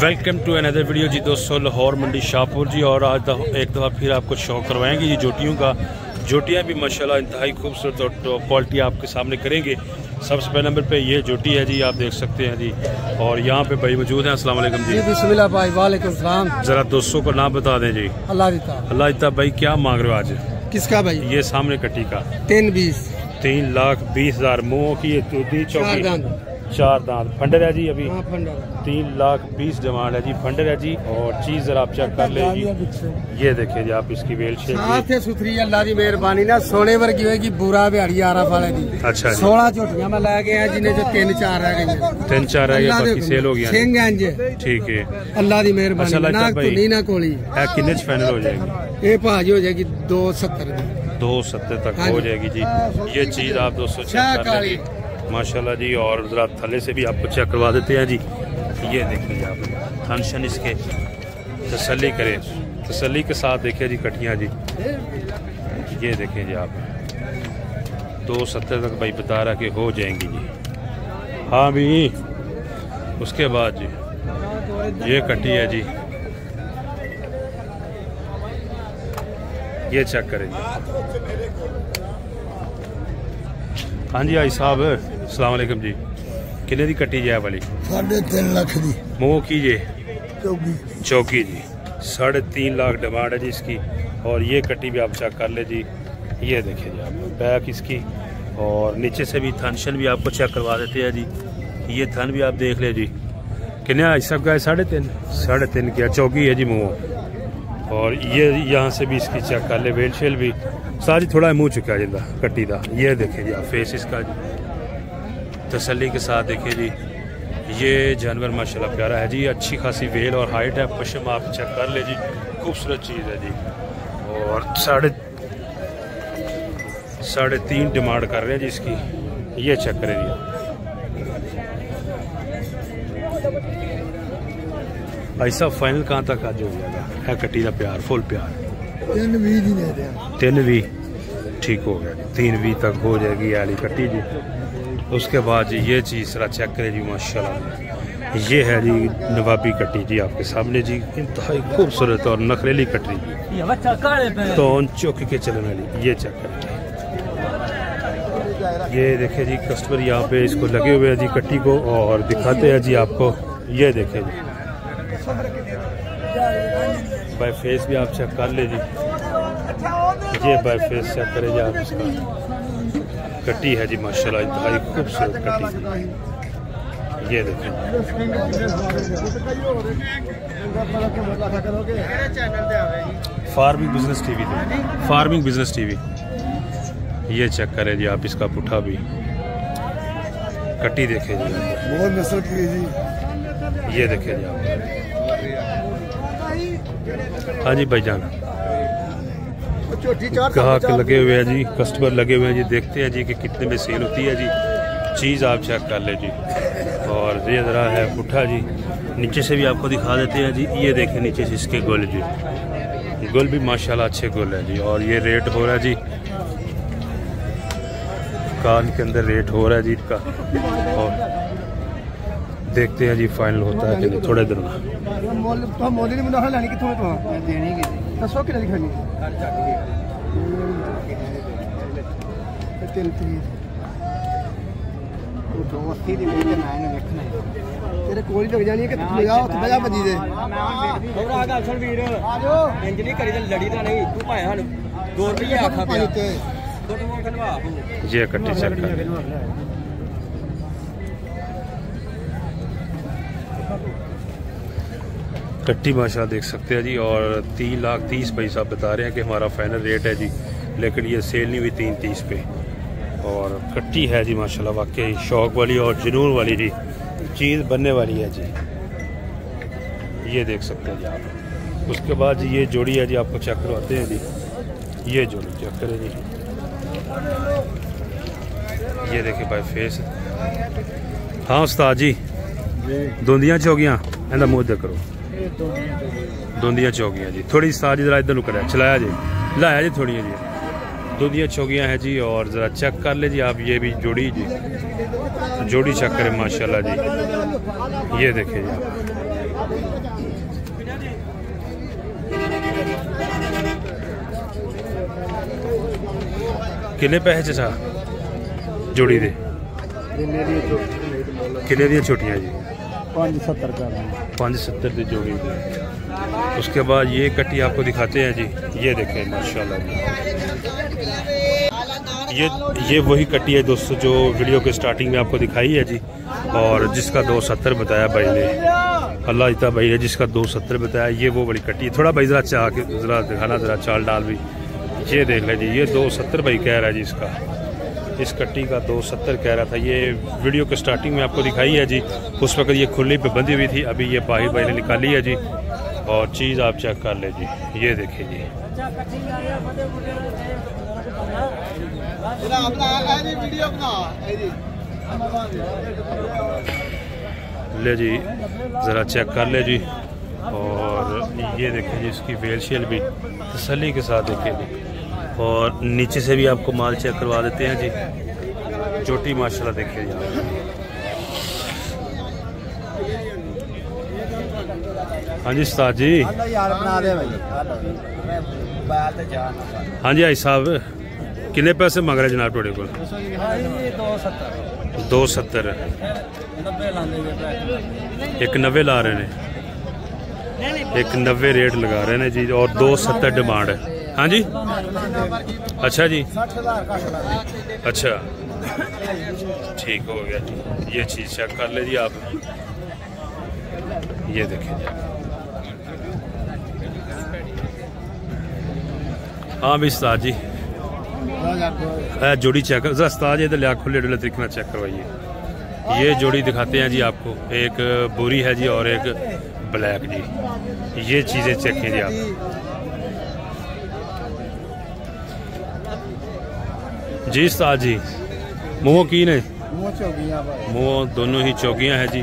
Welcome to another video जी दोस्तों, लाहौर मंडी शाहपुर जी। और आज एक दफ़ा फिर आपको शौक करवाएंगे जी जोटियों का। जोटियाँ भी माशाल्लाह इंतहाई खूबसूरत और क्वालिटी आपके सामने करेंगे। सबसे पहले नंबर पे ये जोटी है जी, आप देख सकते हैं जी। और यहाँ पे भाई मौजूद हैं। अस्सलाम वालेकुम जी। बिस्मिल्लाह भाई। वालेकुम सलाम। ज़रा दोस्तों का नाम बता दें जी। अल्लाह भाई क्या मांग रहे हो आज? किसका भाई? ये सामने कट्टी का 3,20,000 मुँह की चौकी 4 दांत फंडर है जी। अभी 3,20,000 डिमांड है जी। फंडर है जी। और चीज जरा आप चेक कर ले जी। ये देखिए जी आप इसकी वेल शेप सुथरी अल्लाह की मेहरबानी ना सोने वर्गी होगी। बुरा बिहाड़ी आरा वाले दी। अच्छा 16 झोटियां मैं ला गया जिन्हें जो 3-4 रह गई। 3-4 रह गए, बाकी सेल हो गया। ठीक है, अल्लाह की मेहरबानी ना कोली ना कोली। कितने फाइनल हो जाएगी? ये भाजी हो जाएगी 270 270 तक हो जाएगी जी। ये चीज आप दोस्तों चेक कर लीजिए माशाल्लाह जी। और जरा थले से भी आपको चेक करवा देते हैं जी। ये देखिए आप फंक्शन इसके तसल्ली करें, तसल्ली के साथ देखिए जी कटियाँ जी। ये देखिए जी आप 270 तक भाई बता रहा कि हो जाएंगी जी। हाँ भी उसके बाद जी ये कटी है जी। ये चेक करें जी। हाँ जी आई साहब अस्सलाम वालेकुम जी। किन्ने दी कट्टी जाए वाली? 3.5 लाख दी। मुँह की जे चौकी जी 3.5 लाख डिमांड है जी इसकी। और ये कट्टी भी आप चेक कर ले जी। ये देखिए जी आप बैक इसकी। और नीचे से भी थनशन भी आपको चेक करवा देते हैं जी। ये थन भी आप देख ले जी। किन्ने आई सब का 3.5 किया चौकी है जी मुँह। और ये यहाँ से भी इसकी चेक कर ले वेल शेल भी सारी थोड़ा मुँह चुका जिंदा कट्टी का। ये देखिए जी आप फेस इसका जी तसल्ली के साथ देखिए जी। ये जानवर माशाल्लाह प्यारा है जी। अच्छी खासी वेल और हाइट है। पश्चिम आप चेक कर ले जी, खूबसूरत चीज़ है जी। और 3.5 डिमांड कर रहे हैं जी इसकी। ये चेक करें जी ऐसा फाइनल कहाँ तक आज हो जाएगा? है कट्टी का प्यार फुल प्यार 3.20 ठीक हो गया। 3.20 तक हो जाएगी आली कट्टी जी। उसके बाद जी ये चीज़ जरा चेक करें जी माशाल्लाह। ये है जी नवाबी कट्टी जी आपके सामने जी। इंतहाई खूबसूरत और नखरेली कट्टी तो चौकी के चलने वाली। ये चेक करें। ये देखे जी कस्टमर यहाँ पे इसको लगे हुए हैं जी कट्टी को। और दिखाते हैं जी आपको। ये देखे जी बाय फेस भी आप चेक कर ले जी। ये बाय फेस चेक करें जी आप इसका। कट्टी है जी माशाल्लाह इंतहाई खूबसूरत कट्टी। ये देखें फार्मिंग बिजनेस टीवी। ये चेक करें जी आप इसका पुठा भी। कट्टी देखें जी बहुत नस्ल की जी। ये देखें जी आप। हाँ जी भाईजान ग्राहक लगे हुए हैं जी, कस्टमर लगे हुए हैं जी। देखते हैं जी कि कितने में सेल होती है जी। चीज़ आप चेक कर ले जी। और ये ज़रा है पुट्ठा जी। नीचे से भी आपको दिखा देते हैं जी। ये देखें नीचे से इसके गुल जी। गुल भी माशाल्लाह अच्छे गुल है जी। और ये रेट हो रहा है जी कान के अंदर रेट हो रहा है जी इसका। और देखते हैं जी फाइनल होता है कि नहीं थोड़े दिन में। तेरे कोई लग जानी है कि तू जाओ तो बजा बजी दे। और आगा असल वीर इंजनी करी ते लड़ी ता नहीं तू भाए हां 2 रुपये आखा पे फोटो मोन खनवा। ये कट्टी चेक कर। कट्टी माशाल्लाह देख सकते हैं जी। और 3,30,000 पैसा बता रहे हैं कि हमारा फाइनल रेट है जी। लेकिन ये सेल नहीं हुई 3.30 पे। और कट्टी है जी माशाल्लाह वाकई शौक वाली और जुनून वाली जी। चीज़ बनने वाली है जी। ये देख सकते हैं जी आप। उसके बाद जी ये जोड़ी है जी आपको चेक करवाते हैं जी। ये जोड़ी चेक करें जी। ये देखिए भाई फेस। हाँ उस्ताद जी दोंदियाँ चौकियाँ इन्हें मुँह दे करो। दोंदियाँ चौकियाँ जी थोड़ी उस्ताद जी जरा इधर करें चलाया जी लाया जी थोड़ी जी। दोंदियाँ चौकियाँ हैं जी। और ज़रा चेक कर ले जी आप। ये भी जोड़ी जी जोड़ी चेक करें माशाल्लाह जी। ये देखिए जी किन्ने पैसे चा जोड़ी दे किन्ने दी छोटियाँ जी 570 की जोड़ी दे। उसके बाद ये कट्टी आपको दिखाते हैं जी, ये देखें माशाल्लाह ये वही कट्टी है दोस्तों जो वीडियो के स्टार्टिंग में आपको दिखाई है जी, और जिसका 270 बताया भाई ने, अल्लाह इतना भाई है जिसका 270 बताया। ये वो बड़ी कट्टी है। थोड़ा भाई ज़रा चाह के ज़रा दिखाना, ज़रा चाल डाल भी, ये देख लें जी। ये 270 भाई कह रहा है जी इसका, इस कट्टी का 270 कह रहा था। ये वीडियो के स्टार्टिंग में आपको दिखाई है जी, उस वक्त ये खुली पे बंधी हुई थी, अभी ये भाई ने निकाली है जी। और चीज़ आप चेक कर ले जी, ये देखिए जी। ले जी ज़रा चेक कर ले जी। और ये देखें जी इसकी वेल शेल भी तसल्ली के साथ देखें जी। और नीचे से भी आपको माल चेक करवा देते हैं जी। चोटी माशाल्लाह देखिए जी। हाँ जी उस्ताद जी। हाँ जी भाई साहब, किन्ने पैसे मंग रहे जनाब थोड़े को? 270 एक 90 ला रहे हैं, एक 90 रेट लगा रहे हैं जी, और 270 डिमांड है। हाँ जी अच्छा जी, अच्छा ठीक हो गया जी। ये चीज़ चेक कर ले जी आप, ये देखें जी। हाँ भी उस्ताद जी जोड़ी चेक कर उस्ताद जी, इधर लिया खुले डुले तरीके से चेक करवाइए। ये जोड़ी दिखाते हैं जी आपको, एक बोरी है जी और एक ब्लैक जी। ये चीज़ें चेक कीजिए आप। जी उस्ताद जी मुँह की ने मुँह दोनों ही चौकियाँ हैं जी।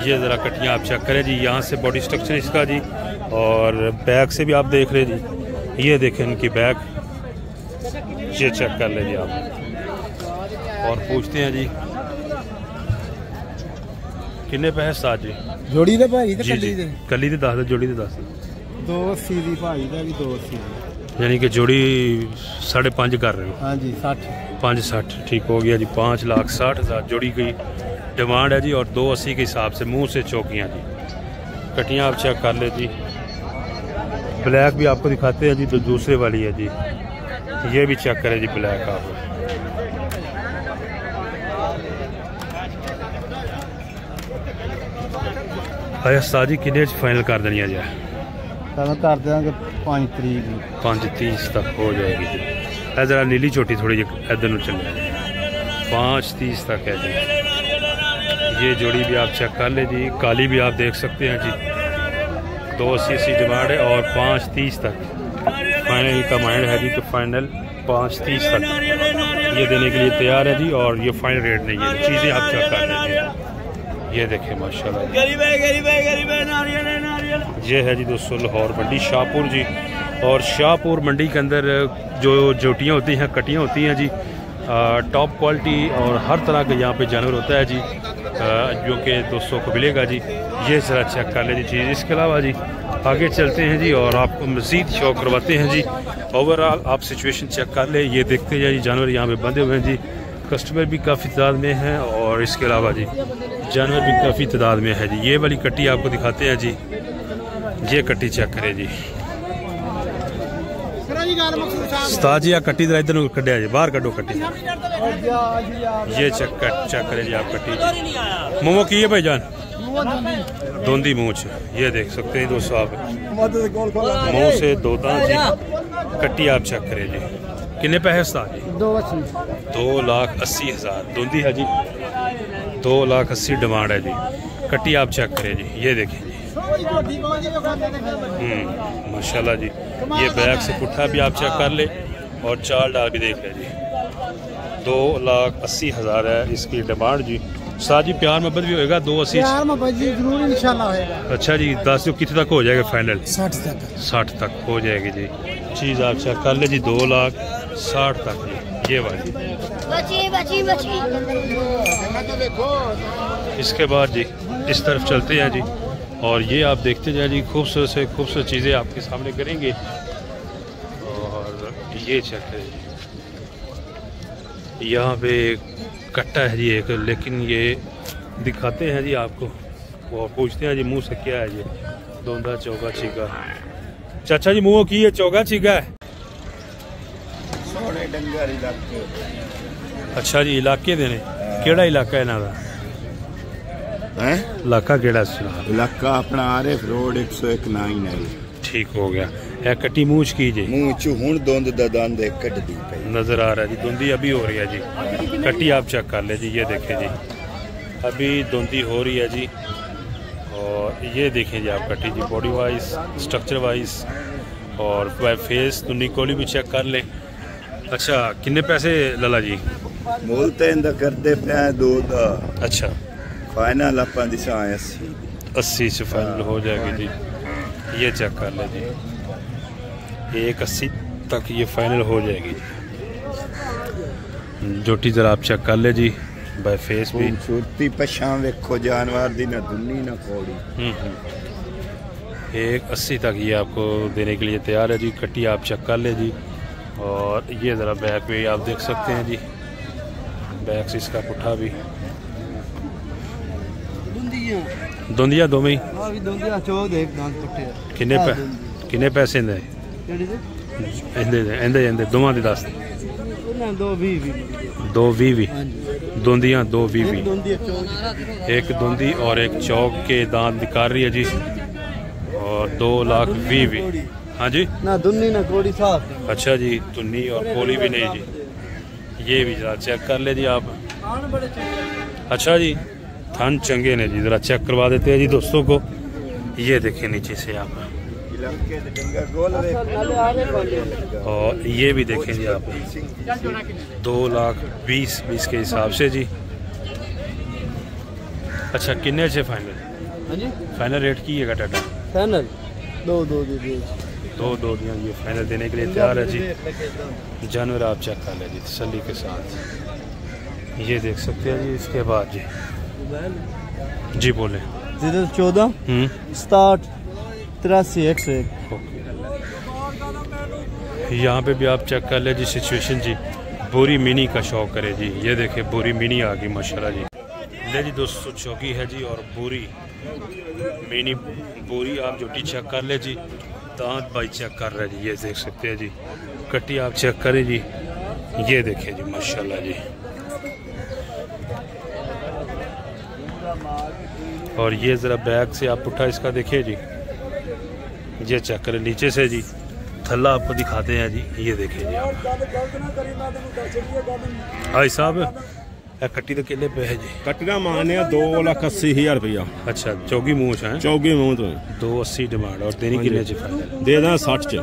ये ज़रा कट्टियाँ आप चेक करें जी, यहाँ से बॉडी स्ट्रक्चर इसका जी, और बैक से भी आप देख रहे जी। ये देखें इनकी बैक, ये चेक कर ले जी आप। और पूछते हैं जी किन्ने पैसे उस्ताद जी जोड़ी दे भाई जी जी कली दे 10 जोड़ी दे 10 280 दी भाई दा भी 280, यानी कि जोड़ी 5.5 कर रहे हो। हाँ जी 60 560 ठीक हो गया जी। 5,60,000 जोड़ी की डिमांड है जी, और 280 के हिसाब से मुंह से चौकियाँ जी। कटियाँ आप चेक कर ले जी। ब्लैक भी आपको दिखाते हैं जी, तो दूसरे वाली है जी। ये भी चेक करें जी ब्लैक आप। अरे उस्ताद जी किन्ने फाइनल कर देनी है जी? कर देंगे 5 तरीक 5:30 तक हो जाएगी जी। ज़रा नीली छोटी थोड़ी जी इधर न चल जाए। 5:30 तक है जी। ये जोड़ी भी आप चेक कर ले जी। काली भी आप देख सकते हैं जी। 280 डिमांड है, और 5:30 तक फाइनल का माइंड है जी। तो फाइनल 5:30 तक ये देने के लिए तैयार है जी, और ये फाइनल रेट नहीं है। चीज़ें आप चेक कर लीजिए। ये देखें माशाल्लाह, ये है जी दोस्तों लाहौर मंडी शाहपुर जी। और शाहपुर मंडी के अंदर जो जोटियाँ होती हैं, कटियाँ होती हैं जी, टॉप क्वालिटी और हर तरह का यहाँ पे जानवर होता है जी, जो कि दोस्तों को मिलेगा जी। ये ज़रा चेक कर लें जी चीज़। इसके अलावा जी आगे चलते हैं जी, और आपको मज़ीद शौक करवाते हैं जी। ओवरऑल आप सिचुएशन चेक कर ले। ये देखते हैं जी जानवर यहाँ पे बंधे हुए हैं जी। कस्टमर भी काफ़ी तादाद में हैं, और इसके अलावा जी जानवर भी काफ़ी तादाद में है जी। ये वाली कट्टी आपको दिखाते हैं जी। ये कट्टी चेक करें जी। उस्ताद जी कट्टी जरा इधर कटिया जी, बाहर कटो कट्टी। ये चेक करें जी आप कट्टी। मोमो की है भाईजान? धोंदी मूंछ। ये देख सकते हैं दोस्तों आप, मुँह से धोता जी। कट्टी आप चेक करें जी। किन्ने पैसे उस्ताद जी? 2,80,000 धोंदी है जी। 2,80,000 डिमांड है जी। कट्टी आप चेक करें जी। ये देखें जी माशाल्लाह जी। ये बैक से पुट्ठा भी आप चेक कर ले, और चाल डाल भी देख ले जी। 2,80,000 है इसकी डिमांड जी। साथ जी प्यार मोहब्बत भी होएगा? 280 जरूर इंशाल्लाह होएगा। अच्छा जी 10 कितने तक हो जाएगा फाइनल? 60 तक हो जाएगी जी। चीज़ आप चेक कर ले जी। 2,60,000 तक जी। ये वाली इसके बाद जी इस तरफ चलते हैं जी, और ये आप देखते जाए जी। खूबसूरत से खूबसूरत चीज़ें आपके सामने करेंगे। और ये चेक है जी, यहाँ पे कट्टा है जी एक, लेकिन ये दिखाते हैं जी आपको और पूछते हैं जी मुंह से क्या है ये। दोंदा चौगा चीगा चाचा जी मुंह की है चौगा चीगा है। सोने डंगर इलाके। अच्छा जी इलाके देने केड़ा इलाका है ना हैं? इलाका केड़ा इलाका अपना आरिफ रोड 101 है। ठीक हो गया। है कट्टी मूछ की जी मुंह चू हुन दोंद दा दंद कट दी पई नजर आ रहा है जी। दोंदी अभी हो रही है जी। कट्टी आप चेक कर ले जी, ये देखें जी अभी दोंदी हो रही है जी। और ये देखें जी आप कट्टी जी बॉडी वाइज स्ट्रक्चर वाइज और फेस दुनी कोली भी चेक कर ले। अच्छा किन्ने पैसे लला जी? मोल ते इंदा करदे पे दो दा। अच्छा फाइनल अपन दिशा 80 से फाइनल हो जाएगी जी। ये चेक कर ले जी 180 तक ये फाइनल हो जाएगी जी। जोटी जरा आप चेक कर ले जी बाय फेस भी खूबसूरती पछां वेखो जानवर दी ना दुन्नी ना कोड़ी। 180 तक ये आपको देने के लिए तैयार है जी। कट्टी आप चेक कर ले जी। और ये ज़रा बैक पे आप देख सकते हैं जी, बैक से इसका पुट्ठा भी दोंदिया दो में किन्ने पैसे इंदे दोवां दी दस 220 दोंदियां 220 एक दोंदी और एक चौक के दांत निकाल रही है जी। और 2,20,000। हाँ जी ना दुन्नी ना कोड़ी साफ। अच्छा जी दुन्नी और कोली भी नहीं जी। ये भी जरा चेक कर ले जी आप। अच्छा जी थन चंगे ने जी, जरा चेक करवा देते हैं जी दोस्तों को। ये देखें नीचे से आप और ये भी देखें जी आप 2,20,000 के हिसाब से जी। अच्छा किन्ने से फाइनल? फाइनल रेट की है टाटा? फाइनल दो दिया ये फाइनल देने के लिए तैयार है जी। जानवर आप चेक कर ले जी तसल्ली के साथ। ये देख सकते हैं जी। इसके बाद जी बोले 14 67 83 101। यहाँ पे भी आप चेक कर ले जी सिचुएशन जी। बोरी मिनी का शौक करे जी। ये देखे बोरी मिनी आ गई माशाल्लाह जी। ले जी दोस्तों चौकी है जी और बोरी मिनी बोरी आप जोटी चेक कर ले जी। दांत भाई चेक कर रहे जी, ये देख सकते हैं जी। कट्टी आप चेक करें जी, ये देखें जी माशाल्लाह जी। और ये ज़रा बैक से आप उठा इसका देखिए जी, ये चेक करें नीचे से जी। थल्ला आपको दिखाते हैं जी, ये देखें जी आप। भाई साहब कट्टी तो किले पे है जी? कट्टियां माने 2,80,000 रुपया। अच्छा चौगी मूछ है? चौगी मूछ 280 डिमांड और देनी किले च दे दें 60 च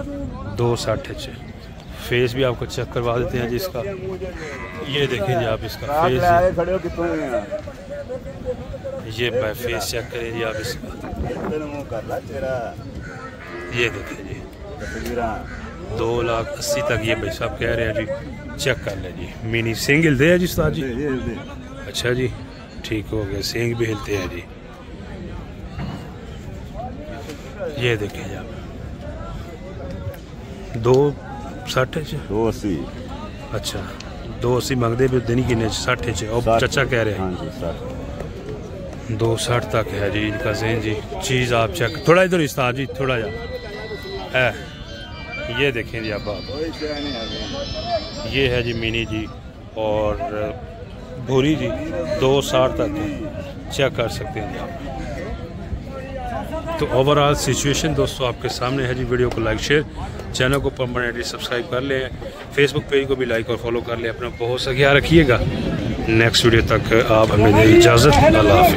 260 च। फेस भी आपको चेक करवा देते हैं जी इसका। ये देखें जी आप इसका फेस, ये फेस चेक करें जी आप इसका। ये देखें जी 2,80,000 तक ये भाई साहब कह रहे हैं जी। चेक कर ले जी। मिनी सिंगल दे है जी उस्ताद जी? अच्छा जी ठीक हो गया। सिंग भी हिलते हैं जी। ये देखें जी आप 260 280। अच्छा 280 मंगते भी देनी किन्ने 60 और चाचा कह रहे हैं 260 तक है जी इनका ज़हन जी। चीज़ आप चेक थोड़ा इधर उस्ताद जी थोड़ा जा है। ये देखें जी आप ये है जी मिनी जी और भूरी जी 260 तक चेक कर सकते हैं जी आप। तो ओवरऑल सिचुएशन दोस्तों आपके सामने है जी। वीडियो को लाइक शेयर, चैनल को परमानेंटली सब्सक्राइब कर लें, फेसबुक पेज को भी लाइक और फॉलो कर लें। अपना बहुत सा ख्याल रखिएगा। नेक्स्ट वीडियो तक आप हमें दें इजाज़त। अल्लाह हाफ़िज़।